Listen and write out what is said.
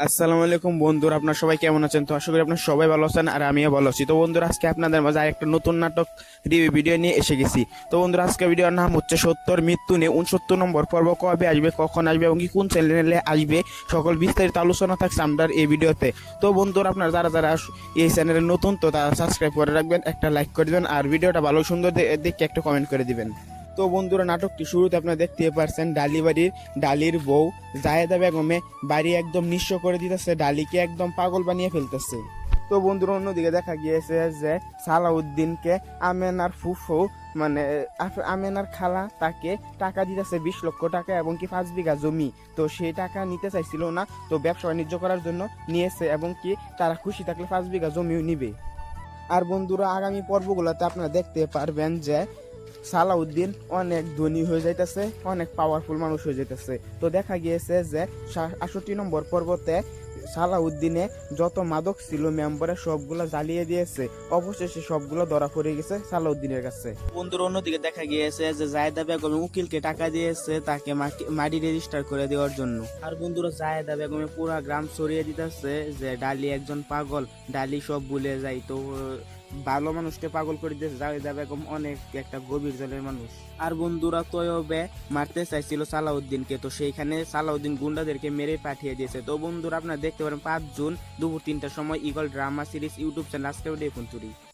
আসসালামু আলাইকুম বন্ধুরা, আপনার সবাই কেমন আছেন? তো আশা করি আপনার সবাই ভালো আছেন আর আমিও ভালো আছি। তো বন্ধুরা, আজকে আপনাদের মাঝে আরেকটা নতুন নাটক রিভিউ ভিডিও নিয়ে এসে গেছি। তো বন্ধুরা, আজকে ভিডিওর নাম হচ্ছে সত্যর মৃত্যু নিয়ে 69 নম্বর পর্ব। কবে আসবে, কখন আসবে এবং কি কোন চ্যানেলে আসবে, সকল বিস্তারিত আলোচনা থাকছে আমাদের এই ভিডিওতে। তো বন্ধুরা, আপনারা যারা যারা এই চ্যানেলে নতুন, তো তারা সাবস্ক্রাইব করে রাখবেন, একটা লাইক করে দিবেন আর ভিডিওটা ভালো সুন্দর দেখে একটা কমেন্ট করে দিবেন। তো বন্ধুরা, নাটকটি শুরুতে আপনারা দেখতে পারছেন ডালি বাড়ির ডালির বউ জায়েদা বেগমে বাড়ি একদম নিঃস্ব করে দিতেছে, ডালিকে একদম পাগল বানিয়ে ফেলতেছে। তো বন্ধুরা, অন্যদিকে দেখা গিয়েছে যে সালাউদ্দিনকে আমেনার ফুফু মানে আমেনার খালা তাকে টাকা দিতেছে 20 লক্ষ টাকা এবং কি 5 বিঘা জমি। তো সেই টাকা নিতে চাইছিল না, তো ব্যবসা বাণিজ্য করার জন্য নিয়েছে এবং কি তারা খুশি থাকলে 5 বিঘা জমিও নিবে। আর বন্ধুরা, আগামী পর্বগুলোতে আপনারা দেখতে পারবেন যে সালাউদ্দিন অনেক ধনী হয়ে যাইতেছে, অনেক পাওয়ারফুল মানুষ হয়ে যাইতেছে। তো দেখা গিয়েছে যে 68 নম্বর পর্বতে সালাউদ্দিনে যত মাদক ছিল মেম্বারের সবগুলো জ্বালিয়ে দিয়েছে, অবশেষে সবগুলো ধরা পড়ে গেছে সালাউদ্দিনের কাছে। বন্ধুর অন্যদিকে দেখা গিয়েছে যে জায়েদা বেগম উকিলকে টাকা দিয়েছে তাকে মাটি রেজিস্টার করে দেওয়ার জন্য। আর বন্ধুরা, জায়েদা বেগমে পুরা গ্রাম ছড়িয়ে দিতেছে যে ডালি একজন পাগল, ডালি সব ভুলে যায়। তো ভালো মানুষকে পাগল করে দিয়েছে জায়েদা বেগম, অনেক একটা গভীর জলের মানুষ। আর বন্ধুরা, তয়বে মারতে চাইছিল সালাউদ্দিনকে, তো সেইখানে সালাউদ্দিন গুন্ডাদেরকে মেরে পাঠিয়ে দিয়েছে। তো বন্ধুরা, আপনারা দেখতে পারেন 5 জুন দুপুর 3টার সময় eagle drama series YouTube channel আজকে দেখুন তুরি।